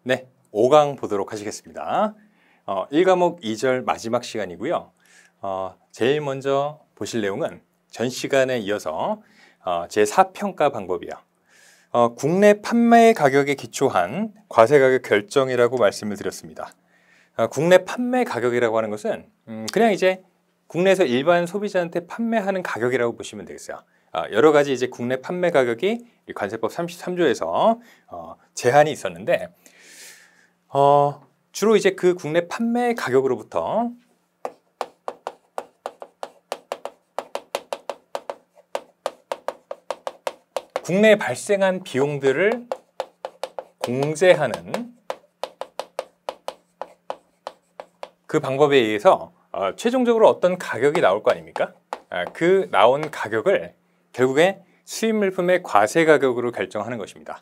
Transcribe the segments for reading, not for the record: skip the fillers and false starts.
네, 5강 보도록 하시겠습니다. 1과목 2절 마지막 시간이고요. 제일 먼저 보실 내용은 전 시간에 이어서 제4평가 방법이요. 국내 판매 가격에 기초한 과세가격 결정이라고 말씀을 드렸습니다. 국내 판매 가격이라고 하는 것은 그냥 이제 국내에서 일반 소비자한테 판매하는 가격이라고 보시면 되겠어요. 여러 가지 이제 국내 판매 가격이 관세법 33조에서 제한이 있었는데 주로 이제 그 국내 판매 가격으로부터 국내에 발생한 비용들을 공제하는 그 방법에 의해서 최종적으로 어떤 가격이 나올 거 아닙니까? 그 나온 가격을 결국에 수입 물품의 과세 가격으로 결정하는 것입니다.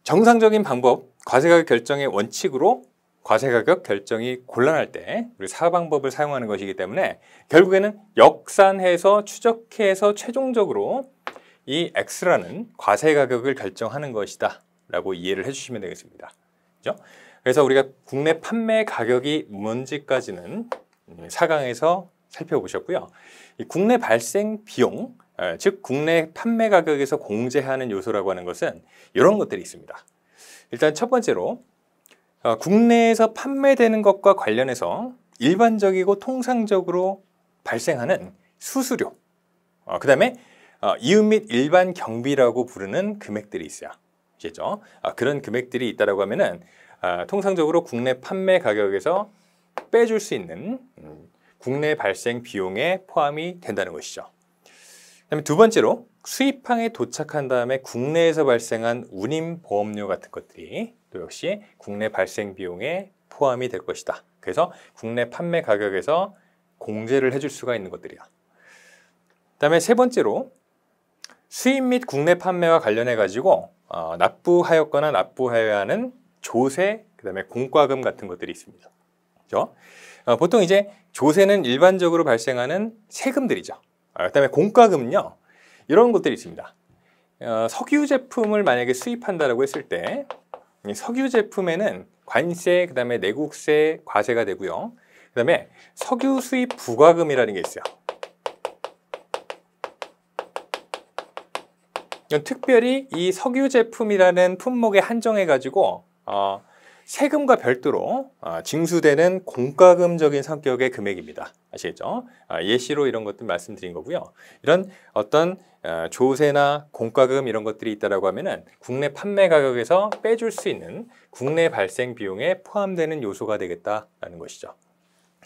정상적인 방법, 과세가격 결정의 원칙으로 과세가격 결정이 곤란할 때 우리 사방법을 사용하는 것이기 때문에 결국에는 역산해서 추적해서 최종적으로 이 X라는 과세가격을 결정하는 것이다 라고 이해를 해주시면 되겠습니다. 그죠? 그래서 우리가 국내 판매 가격이 뭔지까지는 4강에서 살펴보셨고요. 이 국내 발생 비용, 즉 국내 판매 가격에서 공제하는 요소라고 하는 것은 이런 것들이 있습니다. 일단 첫 번째로 국내에서 판매되는 것과 관련해서 일반적이고 통상적으로 발생하는 수수료, 그 다음에 이윤 및 일반 경비라고 부르는 금액들이 있어요. 아시겠죠? 그런 금액들이 있다고 하면은 통상적으로 국내 판매 가격에서 빼줄 수 있는 국내 발생 비용에 포함이 된다는 것이죠. 그다음에 두 번째로 수입항에 도착한 다음에 국내에서 발생한 운임 보험료 같은 것들이 또 역시 국내 발생 비용에 포함이 될 것이다. 그래서 국내 판매 가격에서 공제를 해줄 수가 있는 것들이야. 그다음에 세 번째로 수입 및 국내 판매와 관련해 가지고 납부하였거나 납부하여야 하는 조세, 그다음에 공과금 같은 것들이 있습니다. 그렇죠? 보통 이제 조세는 일반적으로 발생하는 세금들이죠. 그다음에 공과금은요, 이런 것들이 있습니다. 석유 제품을 만약에 수입한다라고 했을 때 석유 제품에는 관세, 그다음에 내국세, 과세가 되고요. 그다음에 석유 수입 부과금이라는 게 있어요. 특별히 이 석유 제품이라는 품목에 한정해 가지고 세금과 별도로 징수되는 공과금적인 성격의 금액입니다. 아시겠죠? 예시로 이런 것들 말씀드린 거고요. 이런 어떤 조세나 공과금 이런 것들이 있다라고 하면은 국내 판매 가격에서 빼줄 수 있는 국내 발생 비용에 포함되는 요소가 되겠다라는 것이죠.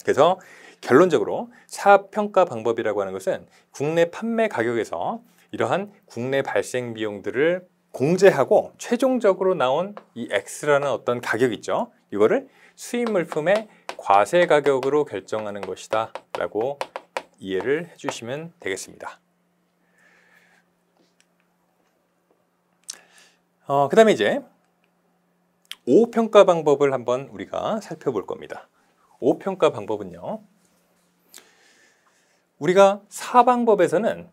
그래서 결론적으로 사업평가 방법이라고 하는 것은 국내 판매 가격에서 이러한 국내 발생 비용들을 공제하고 최종적으로 나온 이 X라는 어떤 가격 있죠. 이거를 수입 물품의 과세 가격으로 결정하는 것이다 라고 이해를 해주시면 되겠습니다. 그 다음에 이제 5평가 방법을 한번 우리가 살펴볼 겁니다. 5평가 방법은요, 우리가 4방법에서는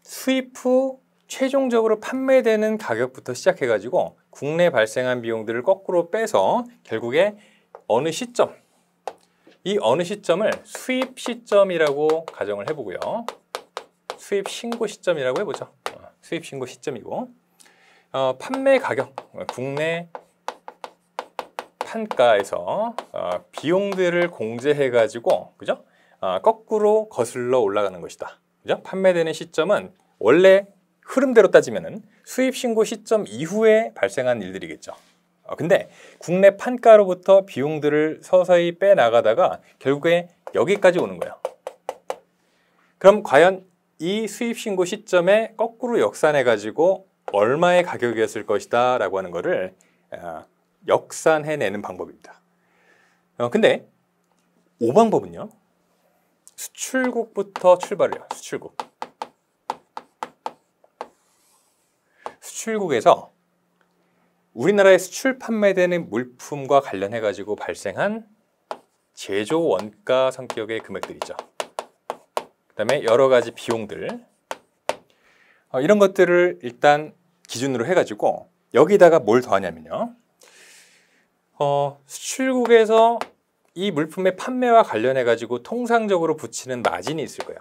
수입 후 최종적으로 판매되는 가격부터 시작해가지고 국내 발생한 비용들을 거꾸로 빼서 결국에 어느 시점, 이 어느 시점을 수입 시점이라고 가정을 해보고요. 수입 신고 시점이라고 해보죠. 수입 신고 시점이고, 판매 가격, 국내 판가에서 비용들을 공제해가지고, 그죠? 거꾸로 거슬러 올라가는 것이다. 그죠? 판매되는 시점은 원래 흐름대로 따지면은 수입 신고 시점 이후에 발생한 일들이겠죠. 근데 국내 판가로부터 비용들을 서서히 빼 나가다가 결국에 여기까지 오는 거예요. 그럼 과연 이 수입 신고 시점에 거꾸로 역산해 가지고 얼마의 가격이었을 것이다 라고 하는 거를 역산해내는 방법입니다. 근데 5방법은요, 수출국부터 출발을 해요. 수출국에서 우리나라에 수출 판매되는 물품과 관련해 가지고 발생한 제조 원가 성격의 금액들이죠. 그다음에 여러 가지 비용들, 이런 것들을 일단 기준으로 해 가지고 여기다가 뭘 더하냐면요, 수출국에서 이 물품의 판매와 관련해 가지고 통상적으로 붙이는 마진이 있을 거예요.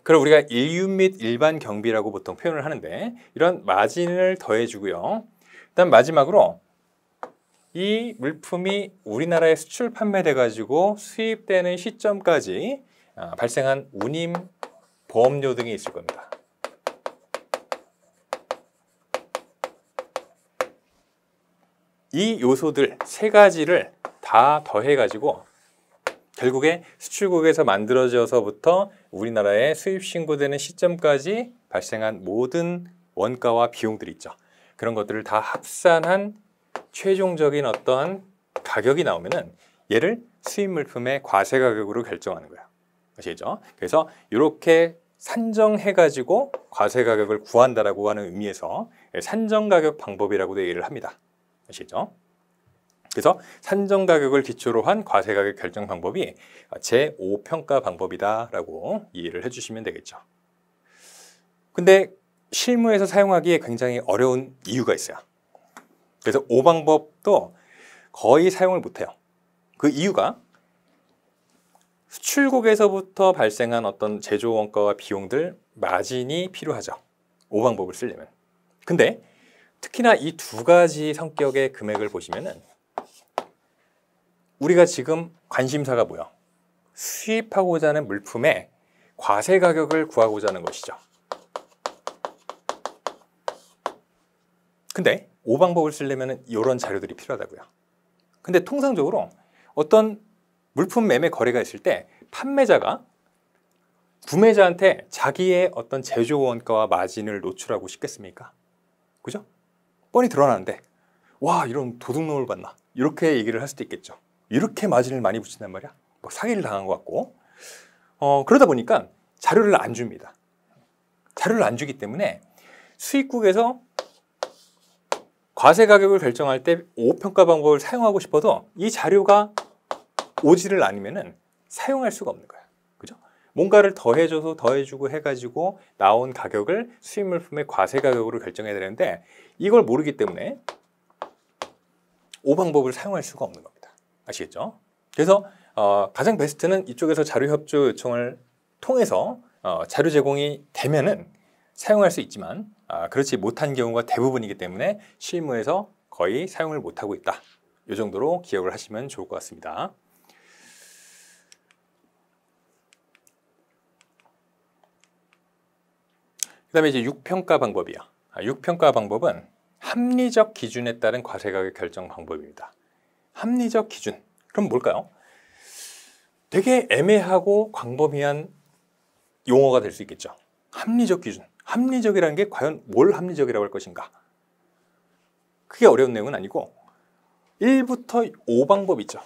그걸 우리가 일윤 및 일반 경비라고 보통 표현을 하는데, 이런 마진을 더해주고요. 그다음 마지막으로 이 물품이 우리나라에 수출 판매돼 가지고 수입되는 시점까지 발생한 운임, 보험료 등이 있을 겁니다. 이 요소들 세 가지를 다 더해 가지고 결국에 수출국에서 만들어져서부터 우리나라에 수입 신고되는 시점까지 발생한 모든 원가와 비용들이 있죠. 그런 것들을 다 합산한 최종적인 어떠한 가격이 나오면은 얘를 수입 물품의 과세 가격으로 결정하는 거예요. 아시겠죠? 그래서 이렇게 산정해 가지고 과세 가격을 구한다라고 하는 의미에서 산정 가격 방법이라고도 얘기를 합니다. 아시겠죠? 그래서 산정 가격을 기초로 한 과세 가격 결정 방법이 제5평가 방법이다라고 이해를 해주시면 되겠죠. 근데 실무에서 사용하기에 굉장히 어려운 이유가 있어요. 그래서 5방법도 거의 사용을 못해요. 그 이유가 수출국에서부터 발생한 어떤 제조 원가와 비용들, 마진이 필요하죠. 5방법을 쓰려면. 근데 특히나 이 두 가지 성격의 금액을 보시면은 우리가 지금 관심사가 뭐야? 수입하고자 하는 물품의 과세 가격을 구하고자 하는 것이죠. 근데 5방법을 쓰려면 이런 자료들이 필요하다고요. 근데 통상적으로 어떤 물품 매매 거래가 있을 때 판매자가 구매자한테 자기의 어떤 제조 원가와 마진을 노출하고 싶겠습니까? 그죠? 뻔히 드러나는데 와, 이런 도둑놈을 봤나? 이렇게 얘기를 할 수도 있겠죠. 이렇게 마진을 많이 붙인단 말이야? 뭐 사기를 당한 것 같고. 그러다 보니까 자료를 안 줍니다. 자료를 안 주기 때문에 수입국에서 과세 가격을 결정할 때 5평가 방법을 사용하고 싶어도 이 자료가 오지를 않으면은 사용할 수가 없는 거야. 그죠? 뭔가를 더해줘서 더해주고 해가지고 나온 가격을 수입 물품의 과세 가격으로 결정해야 되는데 이걸 모르기 때문에 5방법을 사용할 수가 없는 겁니다. 아시겠죠? 그래서 가장 베스트는 이쪽에서 자료 협조 요청을 통해서 자료 제공이 되면은 사용할 수 있지만 그렇지 못한 경우가 대부분이기 때문에 실무에서 거의 사용을 못하고 있다. 이 정도로 기억을 하시면 좋을 것 같습니다. 그 다음에 이제 6평가 방법이요. 6평가 방법은 합리적 기준에 따른 과세가격 결정 방법입니다. 합리적 기준. 그럼 뭘까요? 되게 애매하고 광범위한 용어가 될 수 있겠죠. 합리적 기준. 합리적이라는 게 과연 뭘 합리적이라고 할 것인가? 크게 어려운 내용은 아니고 1부터 5방법 있죠.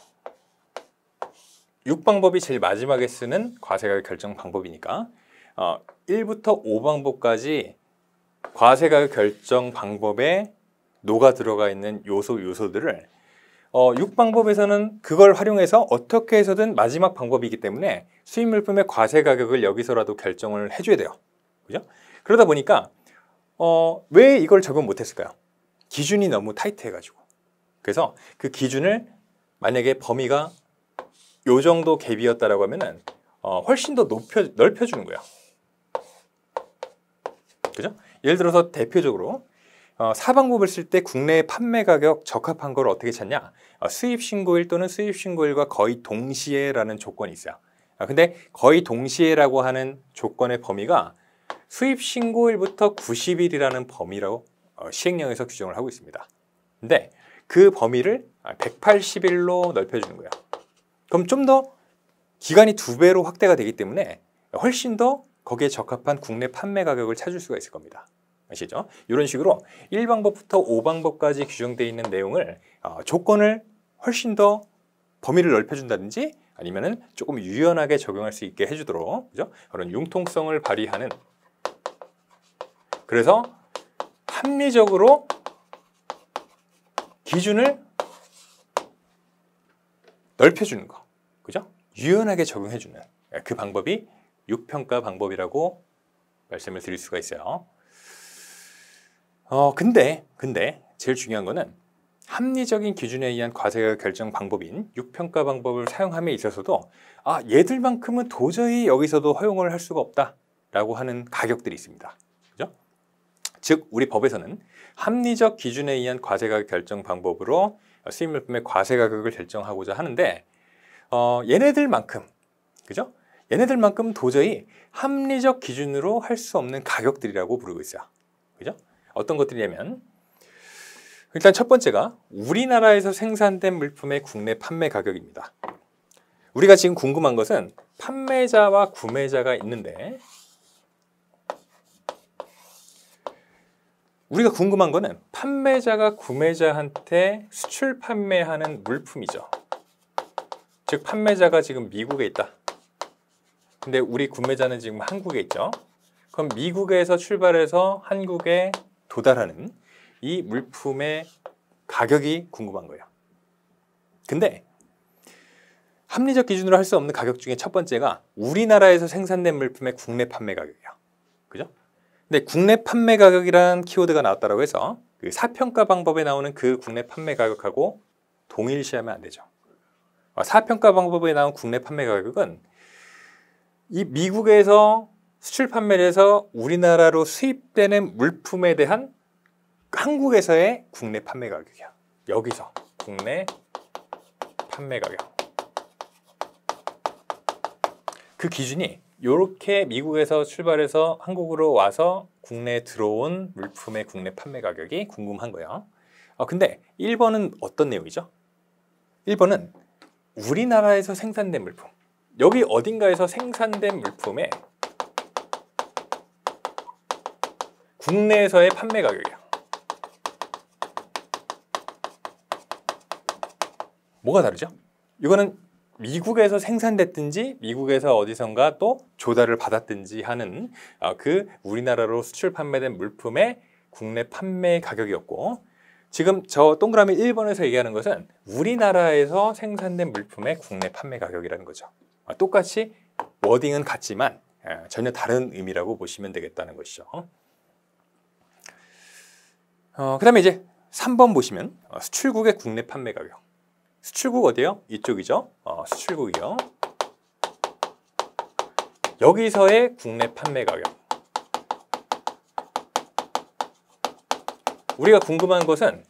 6방법이 제일 마지막에 쓰는 과세가격 결정 방법이니까 1부터 5방법까지 과세가격 결정 방법에 녹아 들어가 있는 요소들을 6방법에서는 그걸 활용해서 어떻게 해서든 마지막 방법이기 때문에 수입 물품의 과세 가격을 여기서라도 결정을 해줘야 돼요. 그죠? 그러다 보니까 왜 이걸 적용 못했을까요? 기준이 너무 타이트해가지고. 그래서 그 기준을 만약에 범위가 요 정도 갭이었다라고 하면은 훨씬 더 넓혀주는 거예요. 그죠? 예를 들어서 대표적으로 4방법을 쓸 때 국내 판매 가격 적합한 걸 어떻게 찾냐? 수입 신고일 또는 수입 신고일과 거의 동시에라는 조건이 있어요. 근데 거의 동시에라고 하는 조건의 범위가 수입 신고일부터 90일이라는 범위로 시행령에서 규정을 하고 있습니다. 근데 그 범위를 180일로 넓혀주는 거예요. 그럼 좀 더 기간이 2배로 확대가 되기 때문에 훨씬 더 거기에 적합한 국내 판매 가격을 찾을 수가 있을 겁니다. 아시죠? 이런 식으로 1방법부터 5방법까지 규정되어 있는 내용을 조건을 훨씬 더 범위를 넓혀준다든지 아니면은 조금 유연하게 적용할 수 있게 해주도록 그죠? 그런 융통성을 발휘하는 그래서 합리적으로 기준을 넓혀주는 거 그죠? 유연하게 적용해주는 그 방법이 6평가 방법이라고 말씀을 드릴 수가 있어요. 근데 제일 중요한 거는 합리적인 기준에 의한 과세가격 결정 방법인 6평가 방법을 사용함에 있어서도 얘들만큼은 도저히 여기서도 허용을 할 수가 없다라고 하는 가격들이 있습니다. 그죠? 즉 우리 법에서는 합리적 기준에 의한 과세가격 결정 방법으로 수입물품의 과세가격을 결정하고자 하는데 얘네들만큼, 그죠? 얘네들만큼 도저히 합리적 기준으로 할 수 없는 가격들이라고 부르고 있어요. 그죠? 어떤 것들이냐면 일단 첫 번째가 우리나라에서 생산된 물품의 국내 판매 가격입니다. 우리가 지금 궁금한 것은 판매자와 구매자가 있는데 우리가 궁금한 거는 판매자가 구매자한테 수출 판매하는 물품이죠. 즉 판매자가 지금 미국에 있다. 근데 우리 구매자는 지금 한국에 있죠. 그럼 미국에서 출발해서 한국에 도달하는 이 물품의 가격이 궁금한 거예요. 근데 합리적 기준으로 할 수 없는 가격 중에 첫 번째가 우리나라에서 생산된 물품의 국내 판매 가격이에요. 그죠? 근데 국내 판매 가격이란 키워드가 나왔다고 해서 그 사평가 방법에 나오는 그 국내 판매 가격하고 동일시하면 안 되죠. 사평가 방법에 나온 국내 판매 가격은 이 미국에서 수출 판매를 해서 우리나라로 수입되는 물품에 대한 한국에서의 국내 판매 가격이야. 여기서 국내 판매 가격. 그 기준이 이렇게 미국에서 출발해서 한국으로 와서 국내에 들어온 물품의 국내 판매 가격이 궁금한 거예요. 근데 1번은 어떤 내용이죠? 1번은 우리나라에서 생산된 물품. 여기 어딘가에서 생산된 물품의 국내에서의 판매 가격이야. 뭐가 다르죠? 이거는 미국에서 생산됐든지 미국에서 어디선가 또 조달을 받았든지 하는 그 우리나라로 수출 판매된 물품의 국내 판매 가격이었고 지금 저 동그라미 1번에서 얘기하는 것은 우리나라에서 생산된 물품의 국내 판매 가격이라는 거죠. 똑같이 워딩은 같지만 전혀 다른 의미라고 보시면 되겠다는 것이죠. 그 다음에 이제 3번 보시면 수출국의 국내 판매 가격. 수출국 어디요? 이쪽이죠. 수출국이요. 여기서의 국내 판매 가격. 우리가 궁금한 것은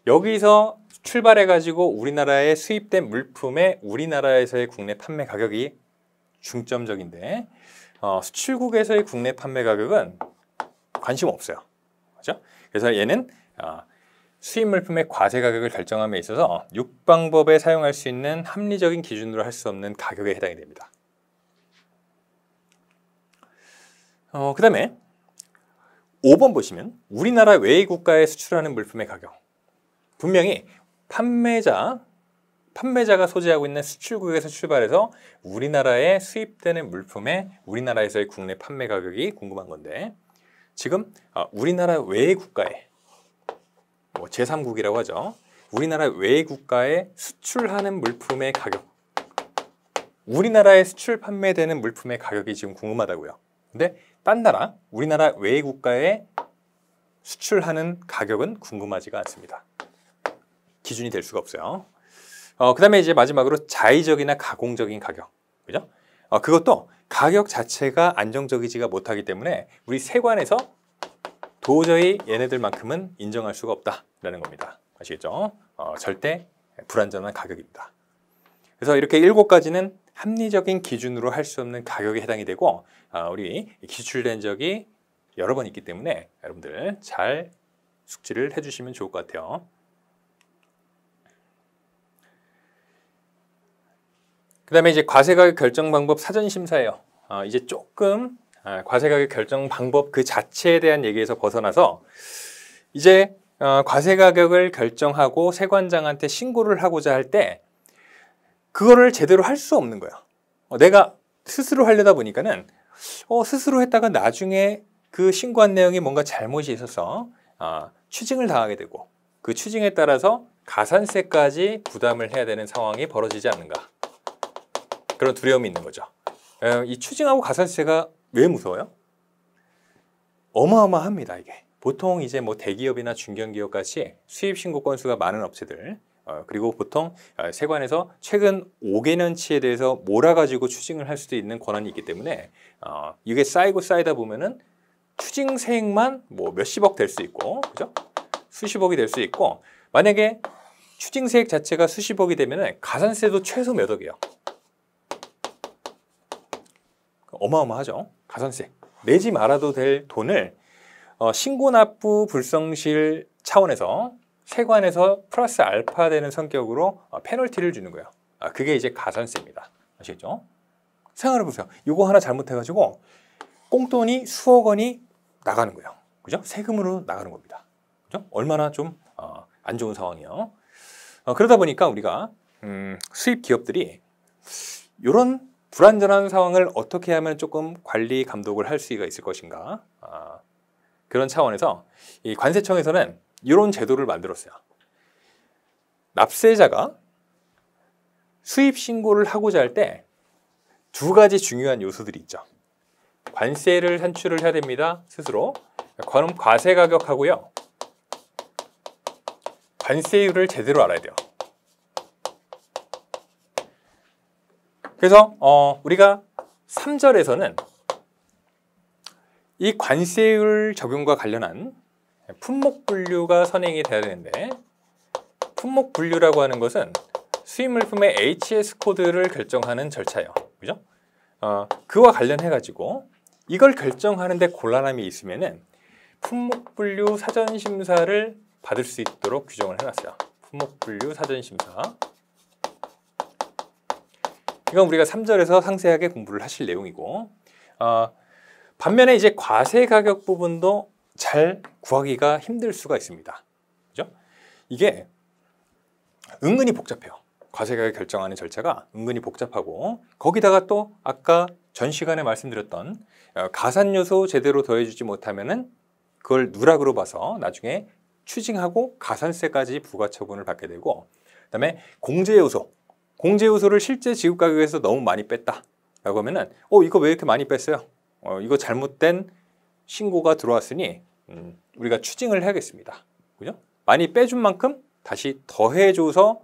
여기서 출발해가지고 우리나라에 수입된 물품의 우리나라에서의 국내 판매 가격이 중점적인데 수출국에서의 국내 판매 가격은 관심 없어요. 그렇죠? 그래서 얘는 수입 물품의 과세 가격을 결정함에 있어서 6방법에 사용할 수 있는 합리적인 기준으로 할 수 없는 가격에 해당이 됩니다. 그 다음에 5번 보시면 우리나라 외의 국가에 수출하는 물품의 가격. 분명히 판매자가 소지하고 있는 수출국에서 출발해서 우리나라에 수입되는 물품의 우리나라에서의 국내 판매 가격이 궁금한 건데 지금 우리나라 외의 국가에 제3국이라고 하죠. 우리나라 외의 국가에 수출하는 물품의 가격. 우리나라에 수출 판매되는 물품의 가격이 지금 궁금하다고요. 근데 딴 나라, 우리나라 외의 국가에 수출하는 가격은 궁금하지가 않습니다. 기준이 될 수가 없어요. 그 다음에 이제 마지막으로 자의적이나 가공적인 가격. 그죠? 그것도 가격 자체가 안정적이지가 못하기 때문에 우리 세관에서 도저히 얘네들만큼은 인정할 수가 없다라는 겁니다. 아시겠죠? 절대 불안전한 가격입니다. 그래서 이렇게 7가지는 합리적인 기준으로 할 수 없는 가격에 해당이 되고 우리 기출된 적이 여러 번 있기 때문에 여러분들 잘 숙지를 해주시면 좋을 것 같아요. 그 다음에 이제 과세가격 결정 방법 사전심사예요. 이제 조금 과세가격 결정 방법 그 자체에 대한 얘기에서 벗어나서 이제 과세가격을 결정하고 세관장한테 신고를 하고자 할 때 그거를 제대로 할 수 없는 거야. 내가 스스로 하려다 보니까는 스스로 했다가 나중에 그 신고한 내용이 뭔가 잘못이 있어서 추징을 당하게 되고 그 추징에 따라서 가산세까지 부담을 해야 되는 상황이 벌어지지 않는가. 그런 두려움이 있는 거죠. 이 추징하고 가산세가 왜 무서워요? 어마어마합니다, 이게. 보통 이제 뭐 대기업이나 중견기업 같이 수입 신고 건수가 많은 업체들, 그리고 보통 세관에서 최근 5개년치에 대해서 몰아가지고 추징을 할 수도 있는 권한이 있기 때문에 이게 쌓이고 쌓이다 보면은 추징세액만 뭐 몇십억 될 수 있고, 그죠? 수십억이 될 수 있고, 만약에 추징세액 자체가 수십억이 되면은 가산세도 최소 몇 억이에요. 어마어마하죠. 가산세. 내지 말아도 될 돈을 신고납부 불성실 차원에서 세관에서 플러스 알파 되는 성격으로 페널티를 주는 거예요. 그게 이제 가산세입니다. 아시겠죠? 생각해 보세요. 이거 하나 잘못해가지고 꽁돈이 수억 원이 나가는 거예요. 그죠? 세금으로 나가는 겁니다. 그죠? 얼마나 좀 안 좋은 상황이에요. 그러다 보니까 우리가 수입 기업들이 이런 불안전한 상황을 어떻게 하면 조금 관리 감독을 할 수가 있을 것인가, 그런 차원에서 이 관세청에서는 이런 제도를 만들었어요. 납세자가 수입 신고를 하고자 할 때 두 가지 중요한 요소들이 있죠. 관세를 산출을 해야 됩니다. 스스로. 그럼 과세 가격하고요, 관세율을 제대로 알아야 돼요. 그래서 우리가 3절에서는 이 관세율 적용과 관련한 품목분류가 선행이 돼야 되는데, 품목분류라고 하는 것은 수입물품의 HS 코드를 결정하는 절차예요. 그죠? 그와 관련해가지고 이걸 결정하는데 곤란함이 있으면은 품목분류 사전심사를 받을 수 있도록 규정을 해놨어요. 품목분류 사전심사. 이건 우리가 3절에서 상세하게 공부를 하실 내용이고, 반면에 이제 과세 가격 부분도 잘 구하기가 힘들 수가 있습니다. 그죠? 이게 은근히 복잡해요. 과세 가격 결정하는 절차가 은근히 복잡하고, 거기다가 또 아까 전 시간에 말씀드렸던 가산 요소 제대로 더해주지 못하면은 그걸 누락으로 봐서 나중에 추징하고 가산세까지 부과처분을 받게 되고, 그다음에 공제 요소. 공제 요소를 실제 지급 가격에서 너무 많이 뺐다 라고 하면은 이거 왜 이렇게 많이 뺐어요? 이거 잘못된 신고가 들어왔으니 우리가 추징을 해야겠습니다. 그죠? 많이 빼준 만큼 다시 더해줘서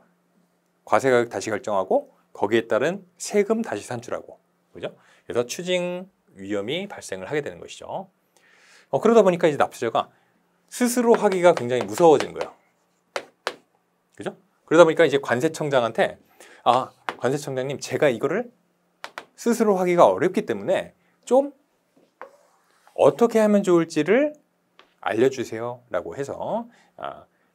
과세 가격 다시 결정하고 거기에 따른 세금 다시 산출하고, 그죠? 그래서 추징 위험이 발생을 하게 되는 것이죠. 그러다 보니까 이제 납세자가 스스로 하기가 굉장히 무서워진 거예요. 그죠? 그러다 보니까 이제 관세청장한테 관세청장님, 제가 이거를 스스로 하기가 어렵기 때문에 좀 어떻게 하면 좋을지를 알려주세요 라고 해서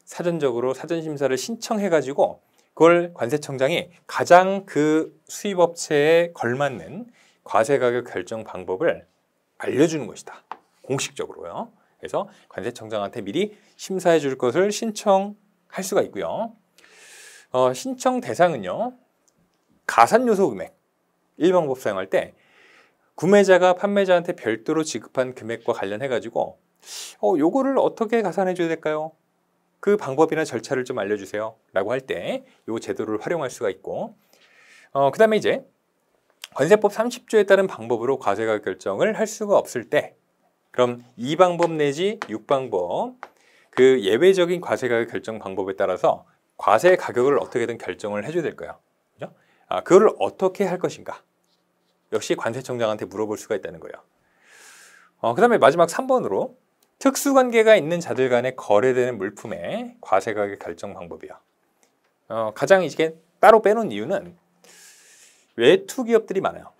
사전적으로 사전심사를 신청해가지고 그걸 관세청장이 가장 그 수입업체에 걸맞는 과세가격 결정 방법을 알려주는 것이다. 공식적으로요. 그래서 관세청장한테 미리 심사해 줄 것을 신청할 수가 있고요. 신청 대상은요, 가산요소 금액 1방법 사용할 때 구매자가 판매자한테 별도로 지급한 금액과 관련해가지고 요거를 어떻게 가산해 줘야 될까요? 그 방법이나 절차를 좀 알려주세요 라고 할 때 이 제도를 활용할 수가 있고, 그 다음에 이제 관세법 30조에 따른 방법으로 과세가격 결정을 할 수가 없을 때, 그럼 2방법 내지 6방법 그 예외적인 과세가격 결정 방법에 따라서 과세 가격을 어떻게든 결정을 해줘야 될 거예요. 그죠? 그거를 어떻게 할 것인가? 역시 관세청장한테 물어볼 수가 있다는 거예요. 그 다음에 마지막 3번으로 특수관계가 있는 자들 간에 거래되는 물품의 과세가격 결정 방법이요. 가장 이게 따로 빼놓은 이유는 외투 기업들이 많아요.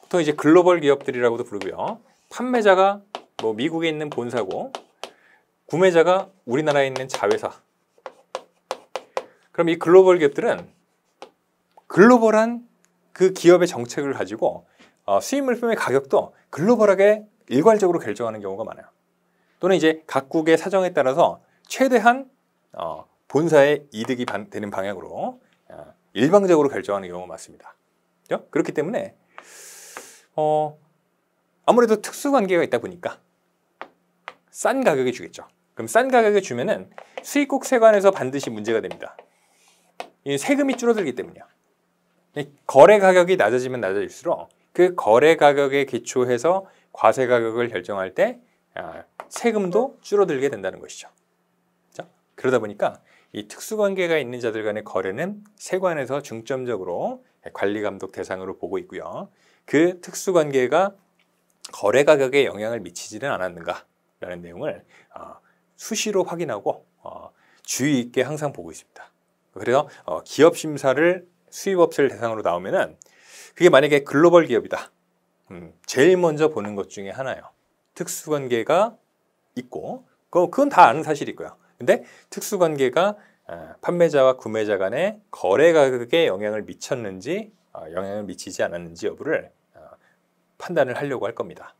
보통 이제 글로벌 기업들이라고도 부르고요. 판매자가 뭐 미국에 있는 본사고 구매자가 우리나라에 있는 자회사. 그럼 이 글로벌 기업들은 글로벌한 그 기업의 정책을 가지고 수입 물품의 가격도 글로벌하게 일괄적으로 결정하는 경우가 많아요. 또는 이제 각국의 사정에 따라서 최대한 본사의 이득이 되는 방향으로 일방적으로 결정하는 경우가 많습니다. 그렇죠? 그렇기 때문에 아무래도 특수관계가 있다 보니까 싼 가격에 주겠죠. 그럼 싼 가격에 주면은 수입국 세관에서 반드시 문제가 됩니다. 이 세금이 줄어들기 때문이요. 거래 가격이 낮아지면 낮아질수록 그 거래 가격에 기초해서 과세 가격을 결정할 때 세금도 줄어들게 된다는 것이죠. 자, 그러다 보니까 이 특수관계가 있는 자들 간의 거래는 세관에서 중점적으로 관리 감독 대상으로 보고 있고요. 그 특수관계가 거래 가격에 영향을 미치지는 않았는가라는 내용을 수시로 확인하고 주의 있게 항상 보고 있습니다. 그래서 기업 심사를 수입업체를 대상으로 나오면은 그게 만약에 글로벌 기업이다. 제일 먼저 보는 것 중에 하나예요. 특수관계가 있고 그건 다 아는 사실이고요. 근데 특수관계가 판매자와 구매자 간의 거래 가격에 영향을 미쳤는지 영향을 미치지 않았는지 여부를 판단을 하려고 할 겁니다.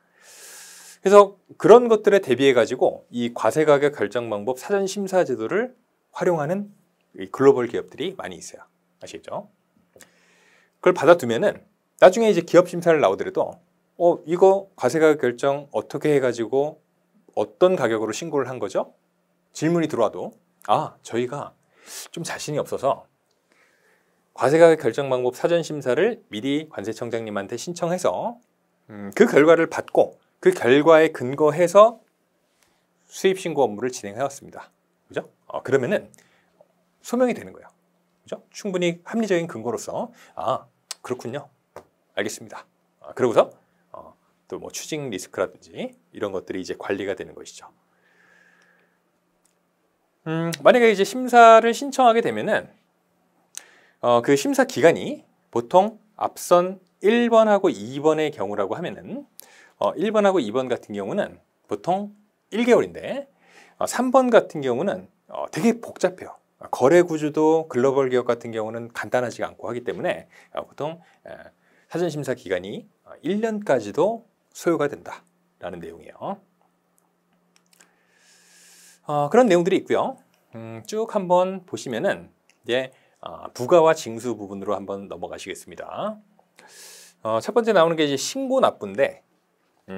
그래서 그런 것들에 대비해 가지고 이 과세가격 결정 방법 사전 심사 제도를 활용하는 이 글로벌 기업들이 많이 있어요. 아시겠죠? 그걸 받아두면은 나중에 이제 기업 심사를 나오더라도 이거 과세가격 결정 어떻게 해가지고 어떤 가격으로 신고를 한 거죠? 질문이 들어와도 저희가 좀 자신이 없어서 과세가격 결정 방법 사전 심사를 미리 관세청장님한테 신청해서 그 결과를 받고 그 결과에 근거해서 수입 신고 업무를 진행해 왔습니다. 그죠? 그러면은 소명이 되는 거예요. 그죠? 충분히 합리적인 근거로서 그렇군요. 알겠습니다. 그러고서 또 뭐 추징 리스크라든지 이런 것들이 이제 관리가 되는 것이죠. 만약에 이제 심사를 신청하게 되면은 그 심사 기간이 보통 앞선 1번하고 2번의 경우라고 하면은 1번하고 2번 같은 경우는 보통 1개월인데 3번 같은 경우는 되게 복잡해요. 거래 구조도 글로벌 기업 같은 경우는 간단하지가 않고 하기 때문에 보통 사전 심사 기간이 1년까지도 소요가 된다라는 내용이에요. 그런 내용들이 있고요. 쭉 한번 보시면은 이제 부가와 징수 부분으로 한번 넘어가시겠습니다. 첫 번째 나오는 게 이제 신고납부인데,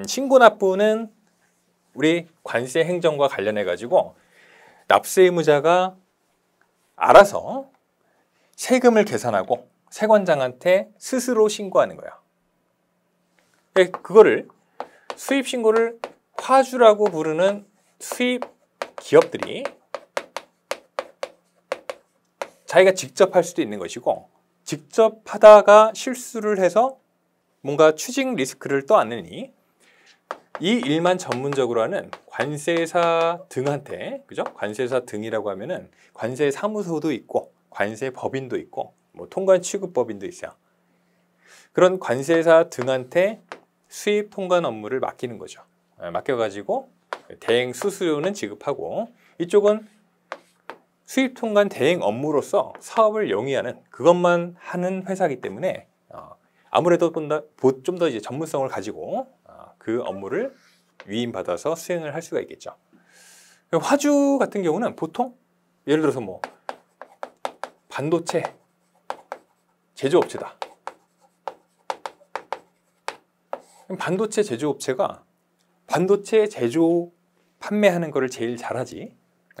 신고납부는 우리 관세 행정과 관련해 가지고 납세 의무자가 알아서 세금을 계산하고 세관장한테 스스로 신고하는 거예요. 그거를 수입 신고를 화주라고 부르는 수입 기업들이 자기가 직접 할 수도 있는 것이고, 직접 하다가 실수를 해서 뭔가 추징 리스크를 떠안으니 이 일만 전문적으로 하는 관세사 등한테, 그죠? 관세사 등이라고 하면은 관세 사무소도 있고 관세 법인도 있고 뭐 통관 취급 법인도 있어요. 그런 관세사 등한테 수입 통관 업무를 맡기는 거죠. 맡겨가지고 대행 수수료는 지급하고, 이쪽은 수입 통관 대행 업무로서 사업을 영위하는 그것만 하는 회사이기 때문에 아무래도 좀 더 이제 전문성을 가지고 그 업무를 위임받아서 수행을 할 수가 있겠죠. 화주 같은 경우는 보통 예를 들어서 뭐 반도체 제조업체다. 반도체 제조업체가 반도체 제조 판매하는 거를 제일 잘하지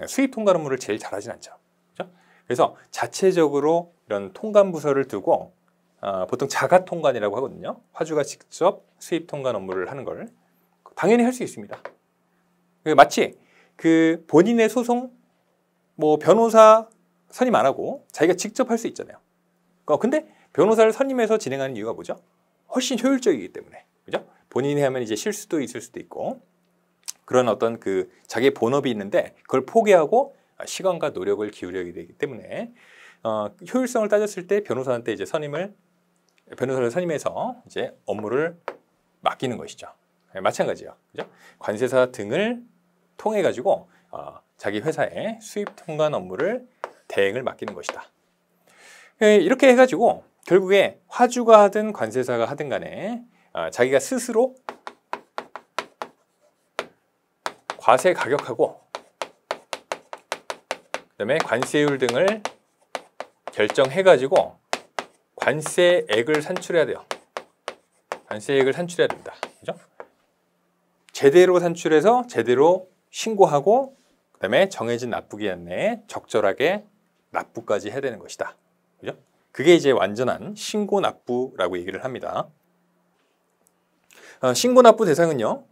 수입 통관 업무를 제일 잘하진 않죠. 그렇죠? 그래서 자체적으로 이런 통관 부서를 두고 보통 자가 통관이라고 하거든요. 화주가 직접 수입 통관 업무를 하는 걸 당연히 할 수 있습니다. 마치 그 본인의 소송 뭐 변호사 선임 안 하고 자기가 직접 할 수 있잖아요. 근데 변호사를 선임해서 진행하는 이유가 뭐죠? 훨씬 효율적이기 때문에. 그죠? 본인이 하면 이제 실수도 있을 수도 있고 그런 어떤 그 자기의 본업이 있는데 그걸 포기하고 시간과 노력을 기울여야 되기 때문에 효율성을 따졌을 때 변호사한테 이제 변호사를 선임해서 이제 업무를 맡기는 것이죠. 마찬가지예요. 그죠? 관세사 등을 통해 가지고 자기 회사의 수입 통관 업무를 대행을 맡기는 것이다. 이렇게 해가지고 결국에 화주가 하든 관세사가 하든 간에 자기가 스스로 과세 가격하고 그다음에 관세율 등을 결정해가지고 관세액을 산출해야 돼요. 관세액을 산출해야 됩니다. 그죠? 제대로 산출해서 제대로 신고하고 그다음에 정해진 납부기한 내에 적절하게 납부까지 해야 되는 것이다. 그죠? 그게 이제 완전한 신고 납부라고 얘기를 합니다. 신고 납부 대상은요,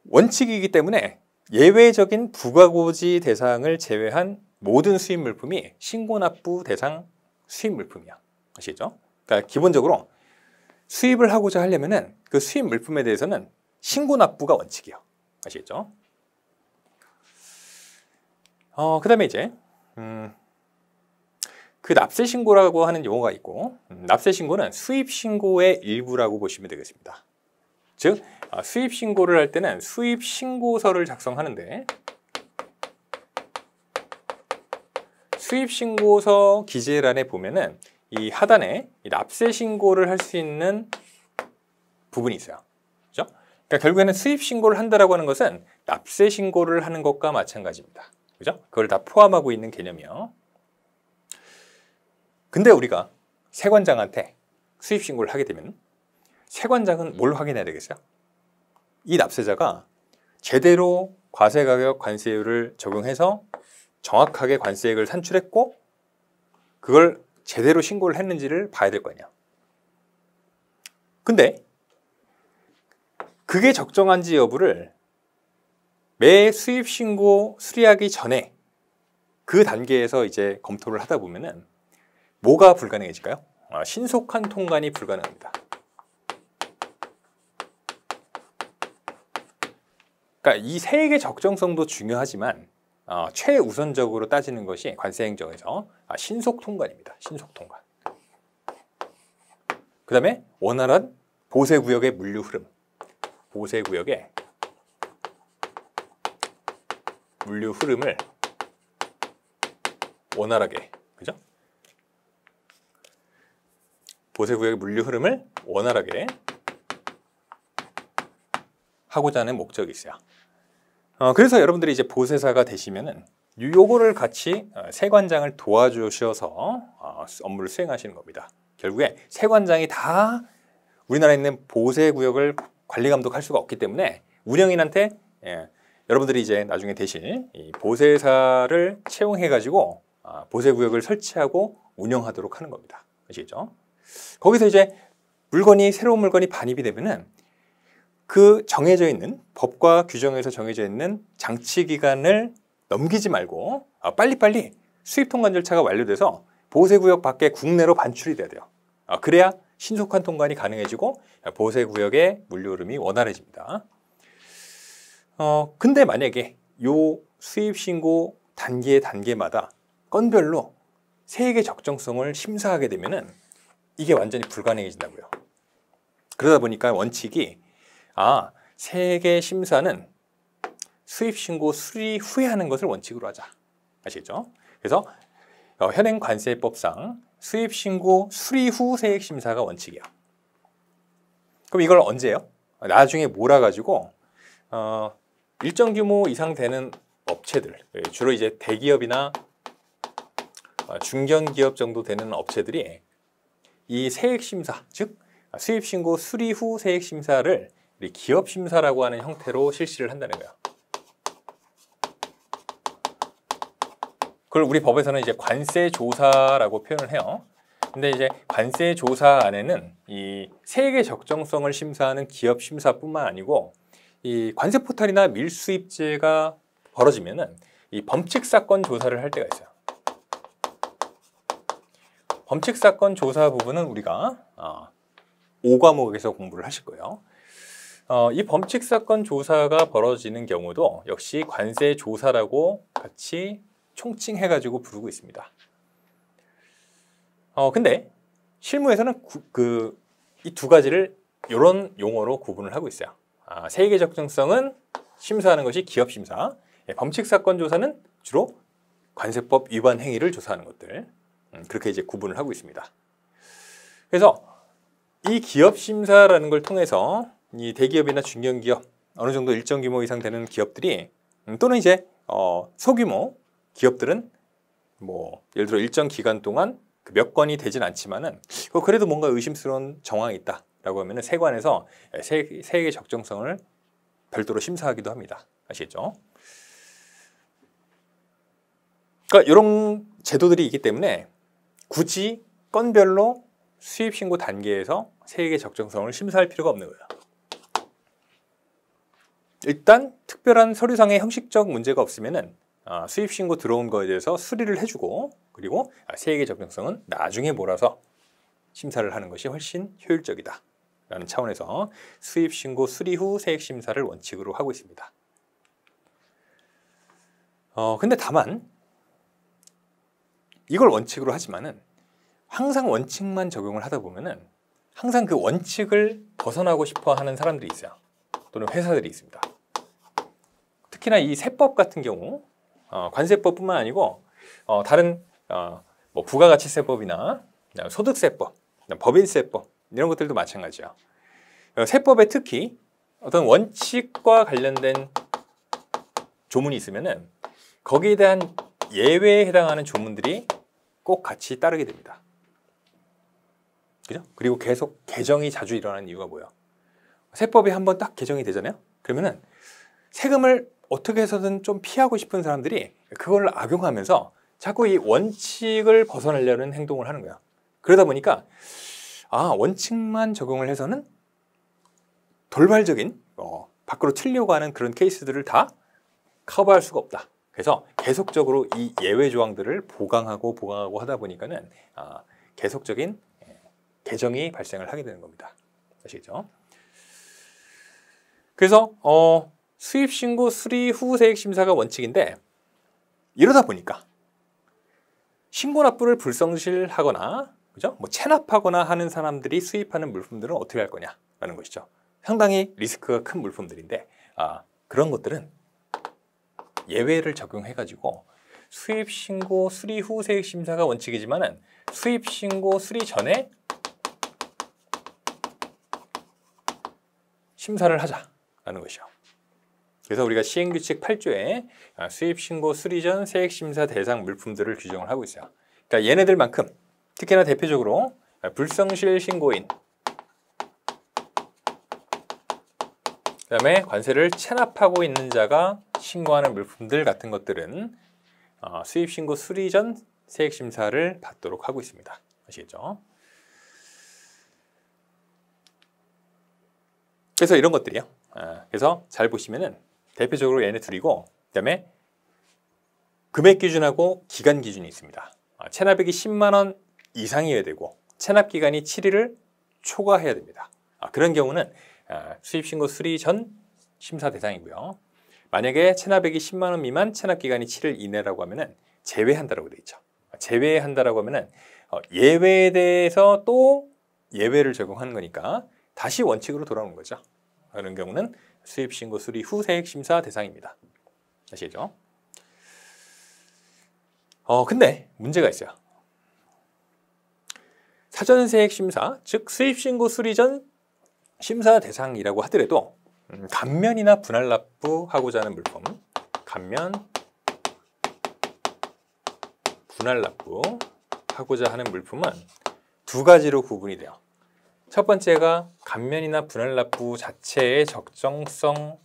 원칙이기 때문에 예외적인 부가고지 대상을 제외한 모든 수입 물품이 신고납부 대상 수입 물품이야. 아시겠죠? 그러니까 기본적으로 수입을 하고자 하려면은 그 수입 물품에 대해서는 신고납부가 원칙이야. 아시겠죠? 그다음에 이제 그 납세 신고라고 하는 용어가 있고, 납세 신고는 수입 신고의 일부라고 보시면 되겠습니다. 즉 수입 신고를 할 때는 수입 신고서를 작성하는데, 수입 신고서 기재란에 보면은 이 하단에 이 납세 신고를 할 수 있는 부분이 있어요. 그렇죠? 그러니까 결국에는 수입 신고를 한다라고 하는 것은 납세 신고를 하는 것과 마찬가지입니다. 그죠? 그걸 다 포함하고 있는 개념이요. 근데 우리가 세관장한테 수입 신고를 하게 되면 세관장은 뭘 확인해야 되겠어요? 이 납세자가 제대로 과세가격 관세율을 적용해서 정확하게 관세액을 산출했고 그걸 제대로 신고를 했는지를 봐야 될 거 아니야. 근데 그게 적정한지 여부를 매 수입 신고 수리하기 전에 그 단계에서 이제 검토를 하다 보면은 뭐가 불가능해질까요? 신속한 통관이 불가능합니다. 그러니까 이 세액의 적정성도 중요하지만 최우선적으로 따지는 것이 관세행정에서 신속 통관입니다. 신속 통관. 그 다음에 원활한 보세구역의 물류 흐름. 보세구역의 물류 흐름을 원활하게, 그죠? 보세구역의 물류 흐름을 원활하게 하고자 하는 목적이 있어요. 그래서 여러분들이 이제 보세사가 되시면은 요거를 같이 세관장을 도와주셔서 업무를 수행하시는 겁니다. 결국에 세관장이 다 우리나라에 있는 보세구역을 관리 감독할 수가 없기 때문에 운영인한테 여러분들이 이제 나중에 대신 이 보세사를 채용해 가지고 보세구역을 설치하고 운영하도록 하는 겁니다. 아시겠죠? 거기서 이제 새로운 물건이 반입이 되면은 그 정해져 있는 법과 규정에서 정해져 있는 장치 기간을 넘기지 말고 빨리빨리 수입 통관 절차가 완료돼서 보세구역 밖에 국내로 반출이 돼야 돼요. 그래야 신속한 통관이 가능해지고 보세구역의 물류 흐름이 원활해집니다. 근데 만약에 요 수입 신고 단계마다 건별로 세액의 적정성을 심사하게 되면은 이게 완전히 불가능해진다고요. 그러다 보니까 원칙이 세액의 심사는 수입신고 수리 후에 하는 것을 원칙으로 하자. 아시겠죠? 그래서 현행 관세법상 수입신고 수리 후 세액심사가 원칙이야. 그럼 이걸 언제 해요? 나중에 몰아가지고 일정 규모 이상 되는 업체들, 주로 이제 대기업이나 중견기업 정도 되는 업체들이 이 세액심사, 즉 수입신고 수리 후 세액심사를 기업심사라고 하는 형태로 실시를 한다는 거예요. 그걸 우리 법에서는 이제 관세조사라고 표현을 해요. 근데 이제 관세조사 안에는 이 세액의 적정성을 심사하는 기업심사뿐만 아니고 이 관세포탈이나 밀수입제가 벌어지면은 이 범칙사건 조사를 할 때가 있어요. 범칙사건 조사 부분은 우리가 5과목에서 공부를 하실 거예요. 이 범칙사건 조사가 벌어지는 경우도 역시 관세조사라고 같이 총칭해가지고 부르고 있습니다. 근데 실무에서는 이 두 가지를 이런 용어로 구분을 하고 있어요. 세액의 적정성은 심사하는 것이 기업심사, 범칙사건 조사는 주로 관세법 위반 행위를 조사하는 것들, 그렇게 이제 구분을 하고 있습니다. 그래서 이 기업심사라는 걸 통해서 이 대기업이나 중견기업, 어느 정도 일정 규모 이상 되는 기업들이 또는 이제 소규모 기업들은 뭐 예를 들어 일정 기간 동안 몇 건이 되진 않지만은 그래도 뭔가 의심스러운 정황이 있다라고 하면은 세관에서 세액의 적정성을 별도로 심사하기도 합니다. 아시겠죠? 그러니까 이런 제도들이 있기 때문에 굳이 건별로 수입신고 단계에서 세액의 적정성을 심사할 필요가 없는 거예요. 일단 특별한 서류상의 형식적 문제가 없으면은 수입 신고 들어온 거에 대해서 수리를 해주고, 그리고 세액의 적정성은 나중에 몰아서 심사를 하는 것이 훨씬 효율적이다 라는 차원에서 수입 신고 수리 후 세액 심사를 원칙으로 하고 있습니다. 근데 다만 이걸 원칙으로 하지만은 항상 원칙만 적용을 하다 보면은 항상 그 원칙을 벗어나고 싶어 하는 사람들이 있어요. 또는 회사들이 있습니다. 특히나 이 세법 같은 경우 관세법뿐만 아니고 다른 뭐 부가가치세법이나 소득세법, 법인세법 이런 것들도 마찬가지예요. 세법에 특히 어떤 원칙과 관련된 조문이 있으면은 거기에 대한 예외에 해당하는 조문들이 꼭 같이 따르게 됩니다. 그죠? 그리고 계속 개정이 자주 일어나는 이유가 뭐예요? 세법이 한번 딱 개정이 되잖아요. 그러면은 세금을 어떻게 해서든 좀 피하고 싶은 사람들이 그걸 악용하면서 자꾸 이 원칙을 벗어나려는 행동을 하는 거야. 그러다 보니까 원칙만 적용을 해서는 돌발적인 밖으로 튀려고 하는 그런 케이스들을 다 커버할 수가 없다. 그래서 계속적으로 이 예외 조항들을 보강하고 하다 보니까는 계속적인 개정이 발생을 하게 되는 겁니다. 아시겠죠? 그래서 수입 신고 수리 후 세액 심사가 원칙인데, 이러다 보니까 신고 납부를 불성실하거나, 그죠? 뭐 체납하거나 하는 사람들이 수입하는 물품들은 어떻게 할 거냐라는 것이죠. 상당히 리스크가 큰 물품들인데 그런 것들은 예외를 적용해가지고 수입 신고 수리 후 세액 심사가 원칙이지만은 수입 신고 수리 전에 심사를 하자라는 것이죠. 그래서 우리가 시행규칙 8조에 수입 신고 수리 전 세액 심사 대상 물품들을 규정을 하고 있어요. 그러니까 얘네들만큼 특히나 대표적으로 불성실 신고인, 그다음에 관세를 체납하고 있는 자가 신고하는 물품들 같은 것들은 수입 신고 수리 전 세액 심사를 받도록 하고 있습니다. 아시겠죠? 그래서 이런 것들이요. 그래서 잘 보시면은 대표적으로 얘네 둘이고, 그다음에 금액 기준하고 기간 기준이 있습니다. 체납액이 10만 원 이상이어야 되고 체납 기간이 7일을 초과해야 됩니다. 그런 경우는 수입 신고 수리 전 심사 대상이고요. 만약에 체납액이 10만 원 미만, 체납 기간이 7일 이내라고 하면은 제외한다라고 되어 있죠. 제외한다라고 하면은 예외에 대해서 또 예외를 적용하는 거니까 다시 원칙으로 돌아오는 거죠. 그런 경우는 수입 신고 수리 후 세액 심사 대상입니다. 아시겠죠? 근데 문제가 있어요. 사전 세액 심사, 즉 수입 신고 수리 전 심사 대상이라고 하더라도 감면이나 분할 납부하고자 하는 물품, 감면, 분할 납부하고자 하는 물품은 두 가지로 구분이 돼요. 첫 번째가 감면이나 분할 납부 자체의 적정성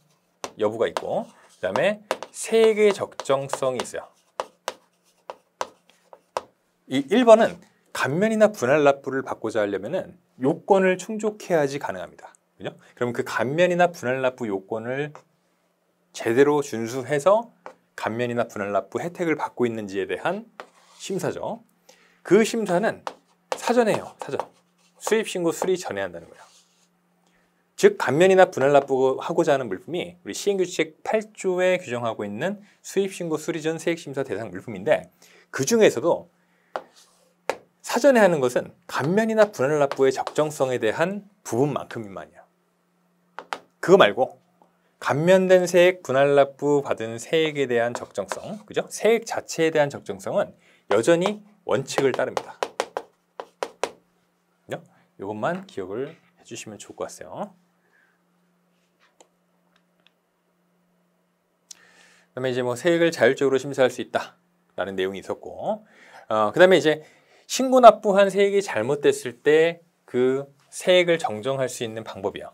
여부가 있고, 그 다음에 세액의 적정성이 있어요. 이 1번은 감면이나 분할 납부를 받고자 하려면은 요건을 충족해야지 가능합니다. 그죠? 그럼 그 감면이나 분할 납부 요건을 제대로 준수해서 감면이나 분할 납부 혜택을 받고 있는지에 대한 심사죠. 그 심사는 사전에 해요. 사전. 수입 신고 수리 전에 한다는 거예요. 즉 감면이나 분할 납부하고자 하는 물품이 우리 시행규칙 8조에 규정하고 있는 수입 신고 수리 전 세액 심사 대상 물품인데, 그 중에서도 사전에 하는 것은 감면이나 분할 납부의 적정성에 대한 부분만큼만이에요. 그거 말고 감면된 세액, 분할 납부 받은 세액에 대한 적정성, 그죠? 세액 자체에 대한 적정성은 여전히 원칙을 따릅니다. 그죠? 이것만 기억을 해주시면 좋을 것 같아요. 그다음에 이제 뭐 세액을 자율적으로 심사할 수 있다라는 내용이 있었고, 그다음에 이제 신고 납부한 세액이 잘못됐을 때 그 세액을 정정할 수 있는 방법이요.